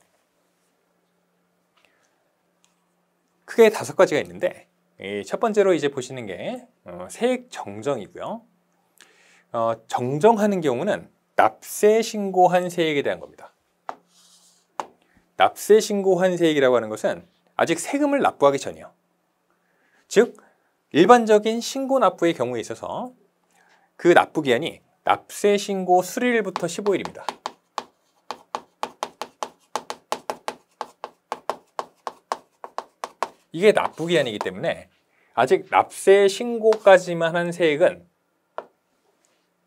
크게 5가지가 있는데, 첫 번째로 이제 보시는 게 세액 정정이고요. 정정하는 경우는 납세 신고한 세액에 대한 겁니다. 납세 신고한 세액이라고 하는 것은 아직 세금을 납부하기 전이에요. 즉 일반적인 신고 납부의 경우에 있어서 그 납부 기한이 납세 신고 수리일부터 15일입니다. 이게 납부 기한이기 때문에 아직 납세 신고까지만 한 세액은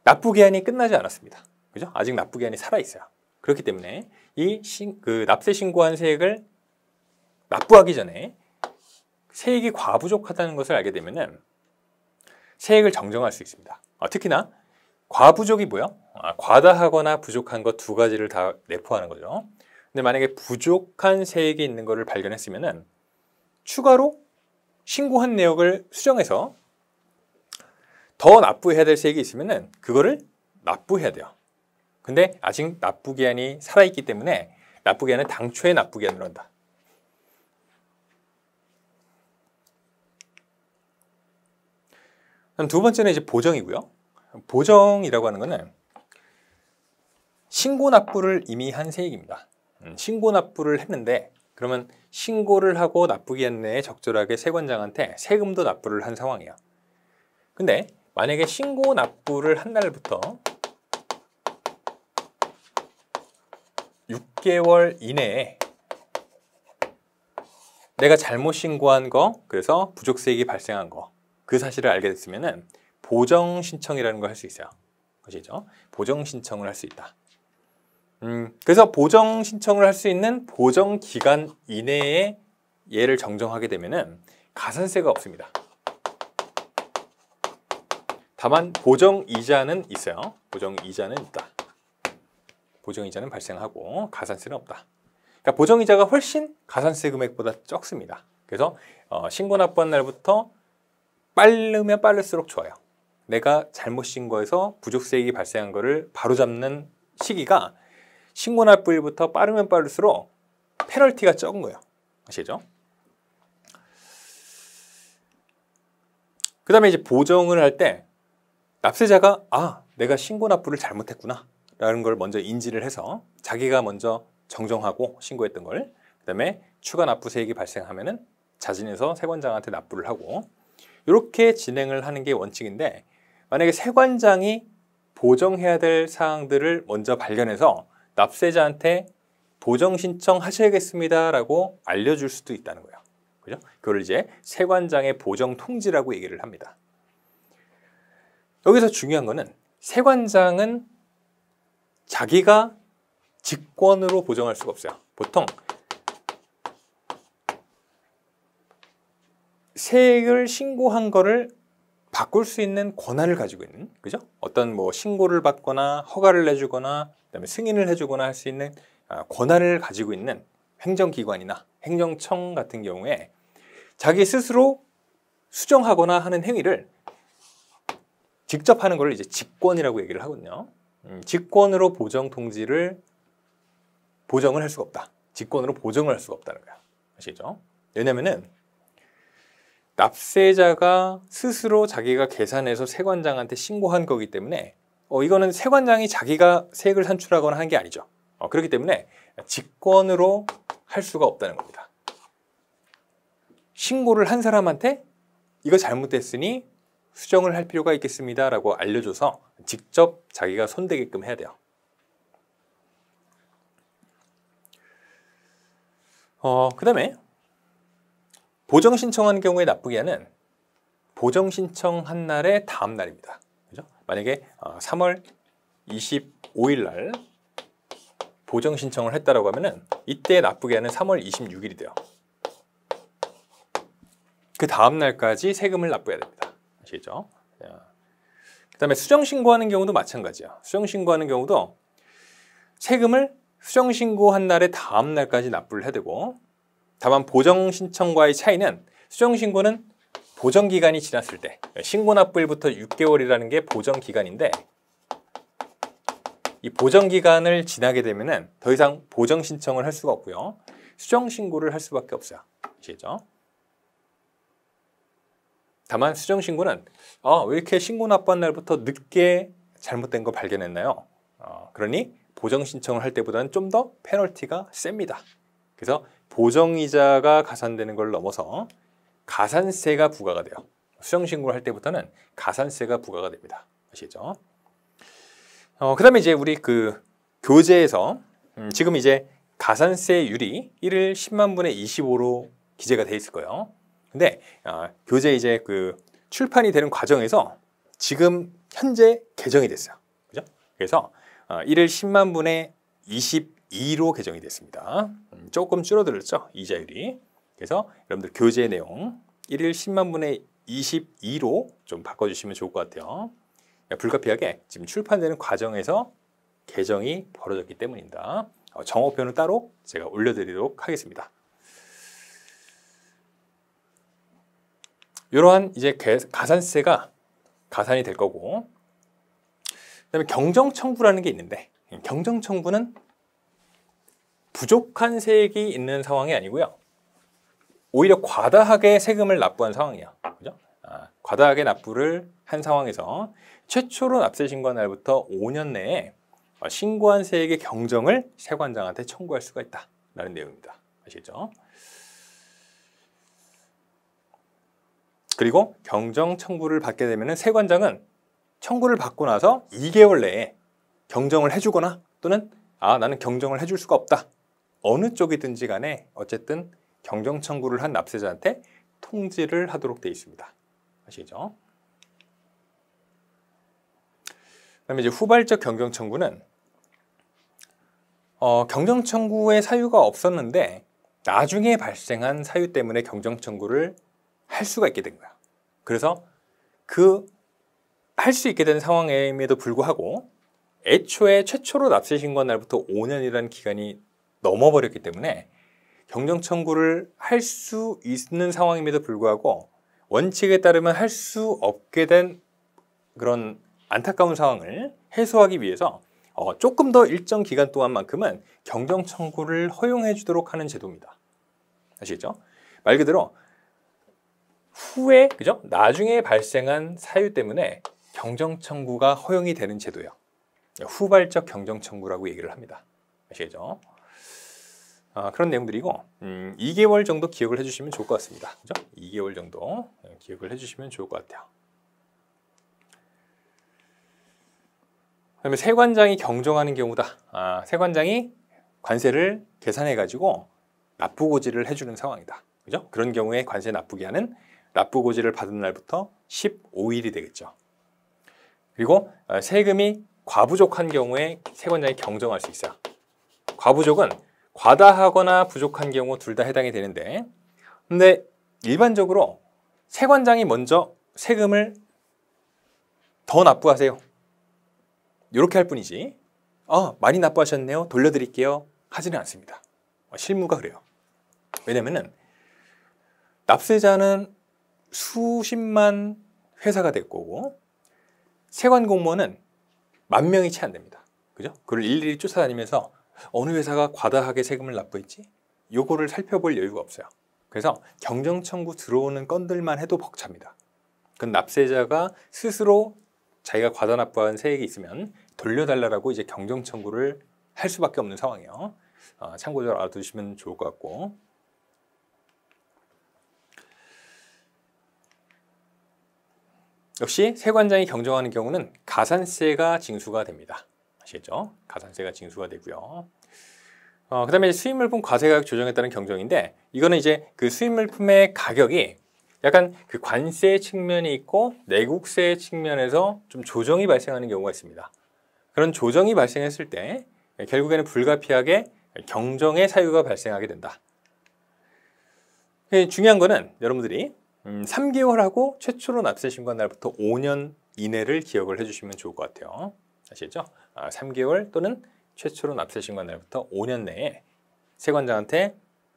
납부 기한이 끝나지 않았습니다. 그죠? 아직 납부 기한이 살아 있어요. 그렇기 때문에 이 납세 신고한 세액을 납부하기 전에 세액이 과부족하다는 것을 알게 되면은 세액을 정정할 수 있습니다. 특히나 과부족이 뭐예요? 과다하거나 부족한 것 두 가지를 다 내포하는 거죠. 근데 만약에 부족한 세액이 있는 것을 발견했으면은 추가로 신고한 내역을 수정해서 더 납부해야 될 세액이 있으면은 그거를 납부해야 돼요. 근데 아직 납부 기한이 살아있기 때문에 납부 기한은 당초에 납부 기한으로 한다. 그럼 두 번째는 이제 보정이고요. 보정이라고 하는 거는 신고 납부를 이미 한 세액입니다. 신고 납부를 했는데 그러면 신고를 하고 납부 기한 내에 적절하게 세관장한테 세금도 납부를 한 상황이에요. 근데 만약에 신고 납부를 한 날부터 6개월 이내에 내가 잘못 신고한 거, 그래서 부족세액이 발생한 거, 그 사실을 알게 됐으면은 보정 신청이라는 걸 할 수 있어요. 아시죠? 보정 신청을 할 수 있다. 그래서 보정 신청을 할 수 있는 보정 기간 이내에 얘를 정정하게 되면은 가산세가 없습니다. 다만 보정 이자는 있어요. 보정 이자는 있다. 보정 이자는 발생하고 가산세는 없다. 그러니까 보정 이자가 훨씬 가산세 금액보다 적습니다. 그래서 신고 납부한 날부터 빠르면 빠를수록 좋아요. 내가 잘못 신고해서 부족세액이 발생한 거를 바로잡는 시기가 신고 납부일부터 빠르면 빠를수록 페널티가 적은 거예요. 아시죠? 그 다음에 이제 보정을 할 때 납세자가 내가 신고 납부를 잘못했구나 라는 걸 먼저 인지를 해서 자기가 먼저 정정하고 신고했던 걸, 그 다음에 추가 납부세액이 발생하면은 자진해서 세관장한테 납부를 하고, 이렇게 진행을 하는 게 원칙인데, 만약에 세관장이 보정해야 될 사항들을 먼저 발견해서 납세자한테 보정 신청하셔야겠습니다 라고 알려줄 수도 있다는 거예요. 그죠? 그걸 이제 세관장의 보정 통지라고 얘기를 합니다. 여기서 중요한 거는 세관장은 자기가 직권으로 보정할 수가 없어요. 보통 세액을 신고한 거를 바꿀 수 있는 권한을 가지고 있는, 그죠? 어떤 뭐 신고를 받거나 허가를 내주거나 그다음에 승인을 해주거나 할 수 있는 권한을 가지고 있는 행정기관이나 행정청 같은 경우에 자기 스스로 수정하거나 하는 행위를 직접 하는 걸 이제 직권이라고 얘기를 하거든요. 직권으로 보정 통지를 보정을 할 수가 없다. 직권으로 보정을 할 수가 없다는 거야. 아시죠? 왜냐면은 납세자가 스스로 자기가 계산해서 세관장한테 신고한 거기 때문에 이거는 세관장이 자기가 세액을 산출하거나 한 게 아니죠. 그렇기 때문에 직권으로 할 수가 없다는 겁니다. 신고를 한 사람한테 이거 잘못됐으니 수정을 할 필요가 있겠습니다 라고 알려줘서 직접 자기가 손대게끔 해야 돼요. 그 다음에 보정 신청하는 경우에 납부기한은 보정 신청한 날의 다음 날입니다. 그죠? 만약에 3월 25일 날 보정 신청을 했다라고 하면은 이때 납부기한은 3월 26일이 돼요. 그 다음 날까지 세금을 납부해야 됩니다. 아시겠죠? 그 다음에 수정 신고하는 경우도 마찬가지예요. 수정 신고하는 경우도 세금을 수정 신고한 날의 다음 날까지 납부를 해야 되고, 다만 보정 신청과의 차이는 수정 신고는 보정 기간이 지났을 때, 신고 납부일부터 6개월이라는 게 보정 기간인데, 이 보정 기간을 지나게 되면은 더 이상 보정 신청을 할 수가 없고요. 수정 신고를 할 수밖에 없어요. 아시겠죠? 다만 수정 신고는 왜 이렇게 신고 납부한 날부터 늦게 잘못된 거 발견했나요? 그러니 보정 신청을 할 때보다는 좀 더 페널티가 셉니다. 그래서 보정이자가 가산되는 걸 넘어서 가산세가 부과가 돼요. 수정신고를 할 때부터는 가산세가 부과가 됩니다. 아시겠죠? 그 다음에 이제 우리 그 교재에서 지금 이제 가산세율이 1을 10만 분의 25로 기재가 돼 있을 거예요. 근데 교재 이제 그 출판이 되는 과정에서 지금 현재 개정이 됐어요. 그죠? 그래서 1을 10만 분의 22로 개정이 됐습니다. 조금 줄어들었죠, 이자율이. 그래서 여러분들 교재 내용 1을 10만 분의 22로 좀 바꿔주시면 좋을 것 같아요. 불가피하게 지금 출판되는 과정에서 개정이 벌어졌기 때문입니다. 정오표는 따로 제가 올려드리도록 하겠습니다. 이러한 이제 가산세가 가산이 될 거고, 그다음에 경정청부라는 게 있는데, 경정청부는 부족한 세액이 있는 상황이 아니고요, 오히려 과다하게 세금을 납부한 상황이에요. 그죠? 과다하게 납부를 한 상황에서 최초로 납세 신고한 날부터 5년 내에 신고한 세액의 경정을 세관장한테 청구할 수가 있다라는 내용입니다. 아시겠죠? 그리고 경정 청구를 받게 되면 세관장은 청구를 받고 나서 2개월 내에 경정을 해주거나 또는 나는 경정을 해줄 수가 없다, 어느 쪽이든지 간에 어쨌든 경정 청구를 한 납세자한테 통지를 하도록 되어 있습니다. 아시죠? 그다음에 이제 후발적 경정 청구는 경정 청구의 사유가 없었는데 나중에 발생한 사유 때문에 경정 청구를 할 수가 있게 된 거야. 그래서 그 할 수 있게 된 상황임에도 불구하고 애초에 최초로 납세 신고한 날부터 5년이라는 기간이 넘어버렸기 때문에 경정 청구를 할 수 있는 상황임에도 불구하고 원칙에 따르면 할 수 없게 된 그런 안타까운 상황을 해소하기 위해서 조금 더 일정 기간 동안만큼은 경정 청구를 허용해 주도록 하는 제도입니다. 아시겠죠? 말 그대로 후에, 그죠? 나중에 발생한 사유 때문에 경정 청구가 허용이 되는 제도예요. 후발적 경정 청구라고 얘기를 합니다. 아시겠죠? 그런 내용들이고 2개월 정도 기억을 해주시면 좋을 것 같습니다. 그죠? 2개월 정도 기억을 해주시면 좋을 것 같아요. 그다음에 세관장이 경정하는 경우다. 세관장이 관세를 계산해가지고 납부고지를 해주는 상황이다. 그죠? 그런 경우에 관세 납부기한은 납부고지를 받은 날부터 15일이 되겠죠. 그리고 세금이 과부족한 경우에 세관장이 경정할 수 있어요. 과부족은 과다하거나 부족한 경우 둘 다 해당이 되는데, 근데 일반적으로 세관장이 먼저 세금을 더 납부하세요, 이렇게 할 뿐이지 많이 납부하셨네요, 돌려드릴게요 하지는 않습니다. 실무가 그래요. 왜냐면은 납세자는 수십만 회사가 될 거고 세관 공무원은 10,000명이 채 안 됩니다. 그죠? 그걸 일일이 쫓아다니면서 어느 회사가 과다하게 세금을 납부했지? 요거를 살펴볼 여유가 없어요. 그래서 경정 청구 들어오는 건들만 해도 벅찹니다. 그건 납세자가 스스로 자기가 과다 납부한 세액이 있으면 돌려달라고 이제 경정 청구를 할 수밖에 없는 상황이에요. 참고적으로 알아두시면 좋을 것 같고, 역시 세관장이 경정하는 경우는 가산세가 징수가 됩니다. 아시겠죠? 가산세가 징수가 되고요. 그 다음에 수입물품 과세가격 조정에 따른 경정인데, 이거는 이제 그 수입물품의 가격이 약간 그 관세 측면이 있고 내국세 측면에서 좀 조정이 발생하는 경우가 있습니다. 그런 조정이 발생했을 때 결국에는 불가피하게 경정의 사유가 발생하게 된다. 중요한 거는 여러분들이 3개월하고 최초로 납세 신고한 날부터 5년 이내를 기억을 해주시면 좋을 것 같아요. 아시겠죠? 3개월 또는 최초로 납세 신고한 날부터 5년 내에 세관장한테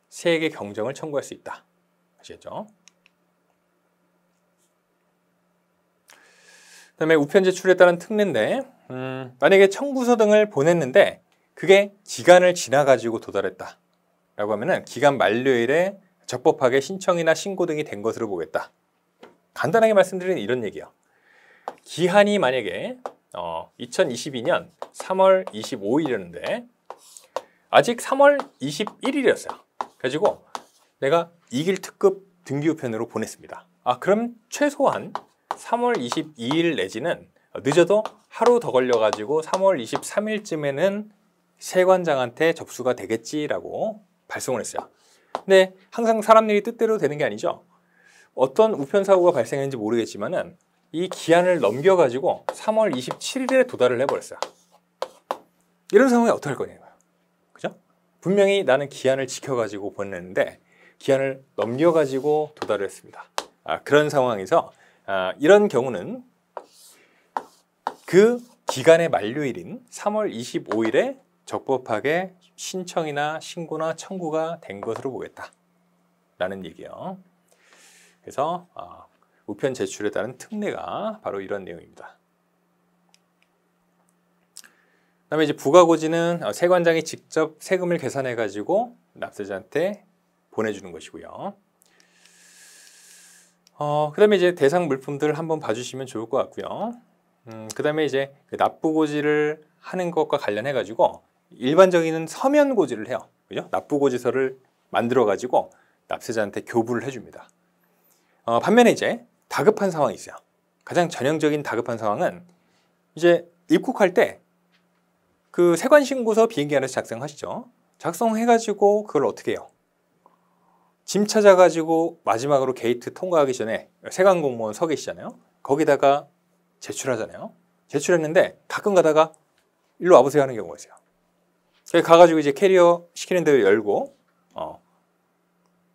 세액의 경정을 청구할 수 있다. 아시겠죠? 그 다음에 우편 제출에 따른 특례인데, 만약에 청구서 등을 보냈는데 그게 기간을 지나가지고 도달했다 라고 하면은 기간 만료일에 적법하게 신청이나 신고 등이 된 것으로 보겠다. 간단하게 말씀드리는 이런 얘기예요. 기한이 만약에 2022년 3월 25일이었는데 아직 3월 21일이었어요. 가지고 내가 2길 특급 등기우편으로 보냈습니다. 그럼 최소한 3월 22일 내지는 늦어도 하루 더 걸려가지고 3월 23일쯤에는 세관장한테 접수가 되겠지라고 발송을 했어요. 근데 항상 사람 일이 뜻대로 되는 게 아니죠. 어떤 우편 사고가 발생했는지 모르겠지만은 이 기한을 넘겨가지고 3월 27일에 도달을 해버렸어요. 이런 상황에 어떻게 할 거냐고요. 그죠? 분명히 나는 기한을 지켜가지고 보냈는데 기한을 넘겨가지고 도달을 했습니다. 그런 상황에서 이런 경우는 그 기간의 만료일인 3월 25일에 적법하게 신청이나 신고나 청구가 된 것으로 보겠다라는 얘기예요. 그래서 우편 제출에 따른 특례가 바로 이런 내용입니다. 그다음에 이제 부가고지는 세관장이 직접 세금을 계산해 가지고 납세자한테 보내주는 것이고요. 그다음에 이제 대상 물품들을 한번 봐주시면 좋을 것 같고요. 그다음에 이제 그 납부고지를 하는 것과 관련해 가지고 일반적인 서면 고지를 해요. 그죠? 납부고지서를 만들어 가지고 납세자한테 교부를 해줍니다. 반면에 이제 다급한 상황이 있어요. 가장 전형적인 다급한 상황은 이제 입국할 때 그 세관신고서 비행기 안에서 작성하시죠. 작성해가지고 그걸 어떻게 해요? 짐 찾아가지고 마지막으로 게이트 통과하기 전에 세관공무원 서 계시잖아요. 거기다가 제출하잖아요. 제출했는데 가끔 가다가 일로 와보세요 하는 경우가 있어요. 가가지고 이제 캐리어 시키는 대로 열고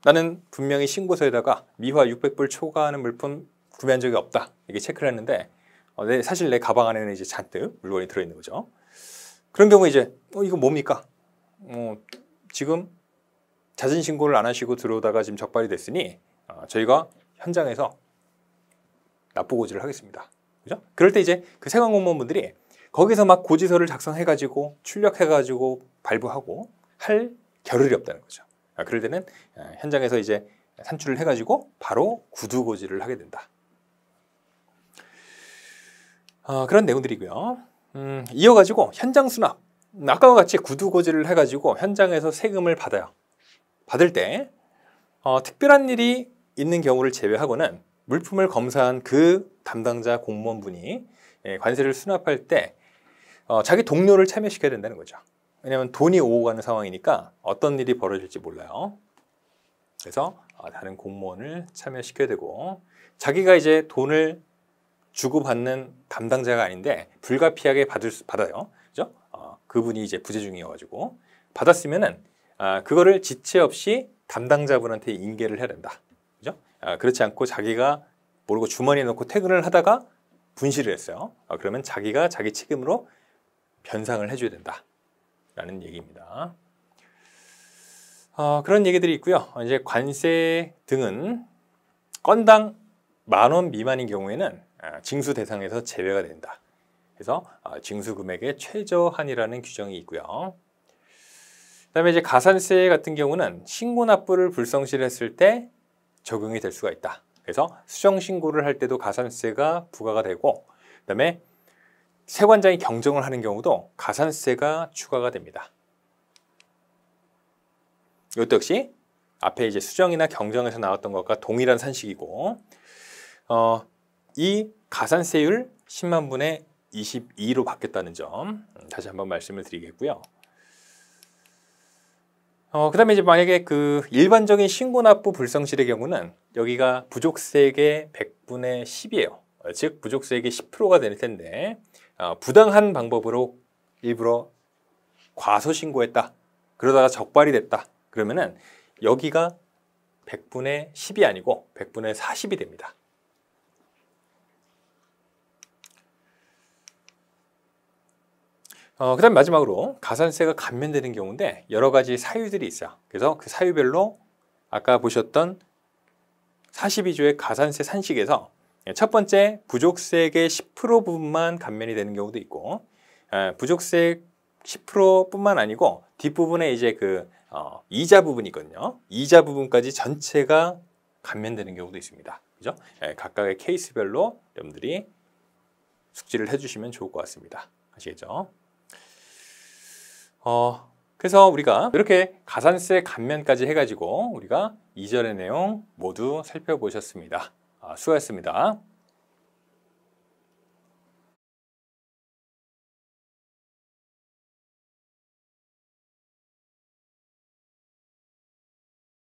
나는 분명히 신고서에다가 미화 600불 초과하는 물품 구매한 적이 없다. 이게 체크를 했는데 사실 내 가방 안에는 이제 잔뜩 물건이 들어있는 거죠. 그런 경우에 이제 이거 뭡니까? 지금 자진 신고를 안 하시고 들어오다가 지금 적발이 됐으니 저희가 현장에서 납부고지를 하겠습니다. 그죠? 그럴 때 이제 그 세관공무원분들이 거기서 막 고지서를 작성해가지고 출력해가지고 발부하고 할 겨를이 없다는 거죠. 그럴 때는 현장에서 이제 산출을 해가지고 바로 구두고지를 하게 된다. 그런 내용들이고요. 이어가지고 현장 수납. 아까와 같이 구두고지를 해가지고 현장에서 세금을 받아요. 받을 때 특별한 일이 있는 경우를 제외하고는 물품을 검사한 그 담당자 공무원분이 관세를 수납할 때 자기 동료를 참여시켜야 된다는 거죠. 왜냐하면 돈이 오고 가는 상황이니까 어떤 일이 벌어질지 몰라요. 그래서 다른 공무원을 참여시켜야 되고 자기가 이제 돈을 주고받는 담당자가 아닌데 불가피하게 받아요. 그죠? 그분이 이제 부재중이어가지고 받았으면은 그거를 지체 없이 담당자분한테 인계를 해야 된다. 그죠? 그렇지 않고 자기가 모르고 주머니에 넣고 퇴근을 하다가 분실을 했어요. 그러면 자기가 자기 책임으로 변상을 해줘야 된다라는 얘기입니다. 그런 얘기들이 있고요. 이제 관세 등은 건당 10,000원 미만인 경우에는 징수 대상에서 제외가 된다. 그래서 징수 금액의 최저한이라는 규정이 있고요. 그다음에 이제 가산세 같은 경우는 신고 납부를 불성실했을 때 적용이 될 수가 있다. 그래서 수정 신고를 할 때도 가산세가 부과가 되고, 그다음에 세관장이 경정을 하는 경우도 가산세가 추가가 됩니다. 이것도 역시 앞에 이제 수정이나 경정에서 나왔던 것과 동일한 산식이고, 이 가산세율 10만 분의 22로 바뀌었다는 점 다시 한번 말씀을 드리겠고요. 그다음에 이제 만약에 그 일반적인 신고납부 불성실의 경우는 여기가 부족세액의 100분의 10이에요. 즉 부족세액이 10%가 될 텐데 부당한 방법으로 일부러 과소신고했다. 그러다가 적발이 됐다. 그러면은 여기가 100분의 10이 아니고 100분의 40이 됩니다. 그 다음 마지막으로 가산세가 감면되는 경우인데 여러 가지 사유들이 있어요. 그래서 그 사유별로 아까 보셨던 42조의 가산세 산식에서 첫 번째 부족세액의 10% 부분만 감면이 되는 경우도 있고, 부족세액 10%뿐만 아니고 뒷부분에 이제 그 이자 부분이 있거든요. 이자 부분까지 전체가 감면되는 경우도 있습니다. 그죠? 각각의 케이스별로 여러분들이 숙지를 해주시면 좋을 것 같습니다. 아시겠죠? 그래서 우리가 이렇게 가산세 감면까지 해가지고 우리가 2절의 내용 모두 살펴보셨습니다. 수고하셨습니다.